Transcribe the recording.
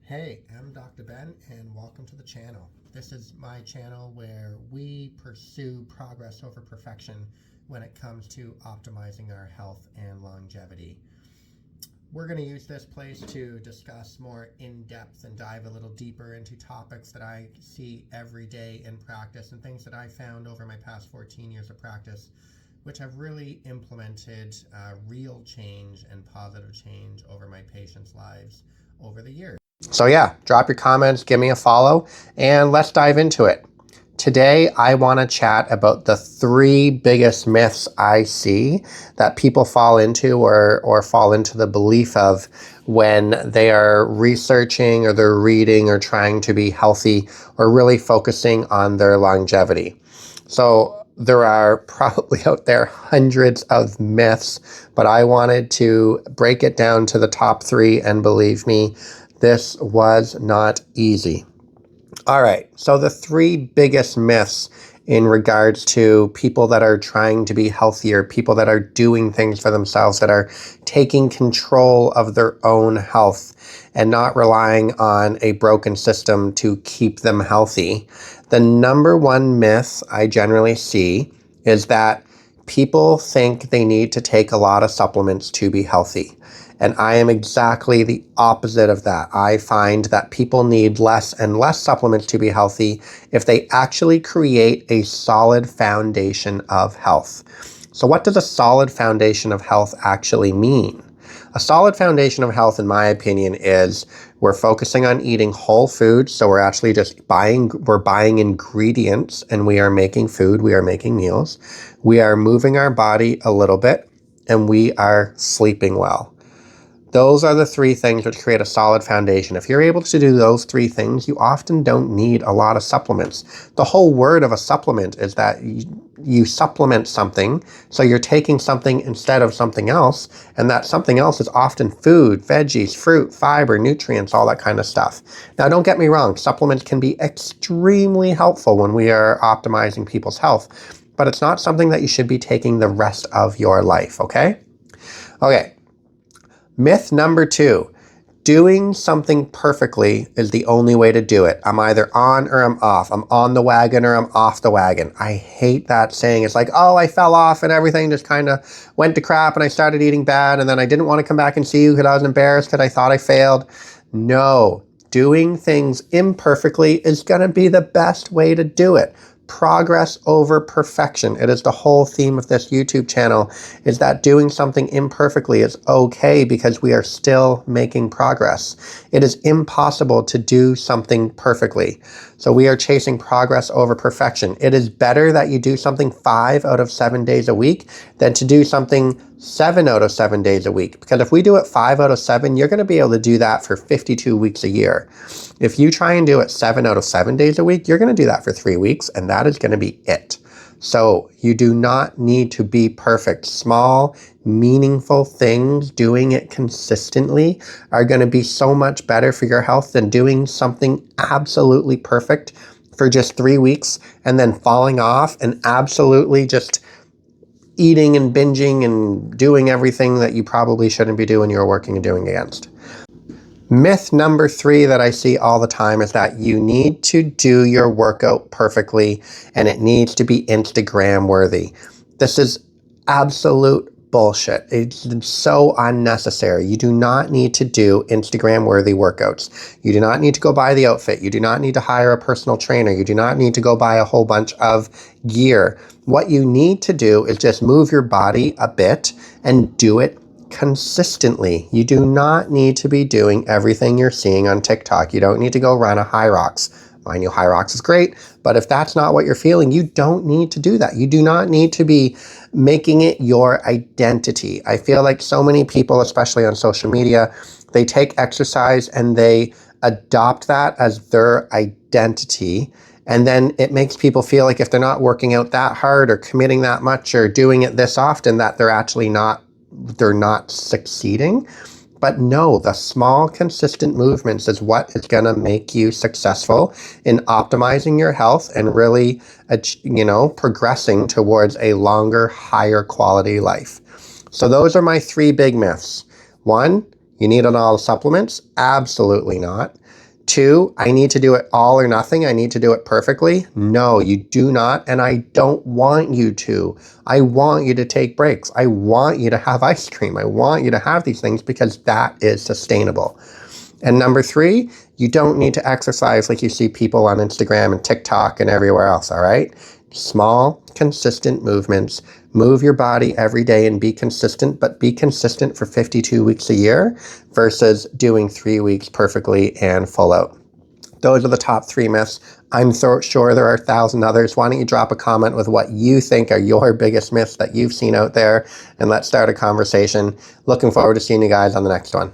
Hey, I'm Dr. Ben, and welcome to the channel. This is my channel where we pursue progress over perfection when it comes to optimizing our health and longevity. We're going to use this place to discuss more in depth and dive a little deeper into topics that I see every day in practice and things that I found over my past 14 years of practice, which have really implemented real change and positive change over my patients' lives over the years. So yeah, drop your comments, give me a follow, and let's dive into it. Today, I want to chat about the three biggest myths I see that people fall into or fall into the belief of when they are researching or they're reading or trying to be healthy or really focusing on their longevity. So there are probably out there hundreds of myths, but I wanted to break it down to the top three, and believe me, this was not easy. All right, so the three biggest myths in regards to people that are trying to be healthier, people that are doing things for themselves, that are taking control of their own health and not relying on a broken system to keep them healthy. The number one myth I generally see is that people think they need to take a lot of supplements to be healthy. And I am exactly the opposite of that. I find that people need less and less supplements to be healthy if they actually create a solid foundation of health. So what does a solid foundation of health actually mean? A solid foundation of health, in my opinion, is we're focusing on eating whole food. So we're actually just buying ingredients, and we are making food, we are making meals. We are moving our body a little bit, and we are sleeping well. Those are the three things which create a solid foundation. If you're able to do those three things, you often don't need a lot of supplements. The whole word of a supplement is that you supplement something, so you're taking something instead of something else, and that something else is often food, veggies, fruit, fiber, nutrients, all that kind of stuff. Now, don't get me wrong, supplements can be extremely helpful when we are optimizing people's health, but it's not something that you should be taking the rest of your life, okay? Okay. Myth number two, doing something perfectly is the only way to do it. I'm either on or I'm off. I'm on the wagon or I'm off the wagon. I hate that saying. It's like, oh, I fell off and everything just kind of went to crap and I started eating bad and then I didn't want to come back and see you because I was embarrassed because I thought I failed. No, doing things imperfectly is going to be the best way to do it. Progress over perfection. It is the whole theme of this YouTube channel, is that doing something imperfectly is okay because we are still making progress. It is impossible to do something perfectly. So we are chasing progress over perfection. It is better that you do something 5 out of 7 days a week than to do something 7 out of 7 days a week. Because if we do it 5 out of 7, you're going to be able to do that for 52 weeks a year. If you try and do it 7 out of 7 days a week, you're going to do that for 3 weeks, and that is going to be it. So you do not need to be perfect. Small, meaningful things, doing it consistently, are going to be so much better for your health than doing something absolutely perfect for just 3 weeks and then falling off and absolutely just eating and binging and doing everything that you probably shouldn't be doing, you're working and doing against. Myth number 3 that I see all the time is that you need to do your workout perfectly and it needs to be Instagram worthy. This is absolute bullshit. It's so unnecessary. You do not need to do Instagram worthy workouts. You do not need to go buy the outfit. You do not need to hire a personal trainer. You do not need to go buy a whole bunch of gear. What you need to do is just move your body a bit and do it consistently. You do not need to be doing everything you're seeing on TikTok. You don't need to go run a High Rocks. Mind you, High Rocks is great, but if that's not what you're feeling, you don't need to do that. You do not need to be making it your identity. I feel like so many people, especially on social media, they take exercise and they adopt that as their identity. And then it makes people feel like if they're not working out that hard or committing that much or doing it this often, that they're not succeeding. But no, the small, consistent movements is what is going to make you successful in optimizing your health and really, progressing towards a longer, higher quality life. So those are my 3 big myths. 1, You need all the supplements? Absolutely not. 2, I need to do it all or nothing. I need to do it perfectly. No, you do not, and I don't want you to. I want you to take breaks. I want you to have ice cream. I want you to have these things because that is sustainable. And number 3, you don't need to exercise like you see people on Instagram and TikTok and everywhere else, all right? Small, consistent movements. Move your body every day and be consistent, but be consistent for 52 weeks a year versus doing 3 weeks perfectly and full out. Those are the top 3 myths. I'm so sure there are 1,000 others. Why don't you drop a comment with what you think are your biggest myths that you've seen out there, and let's start a conversation. Looking forward to seeing you guys on the next one.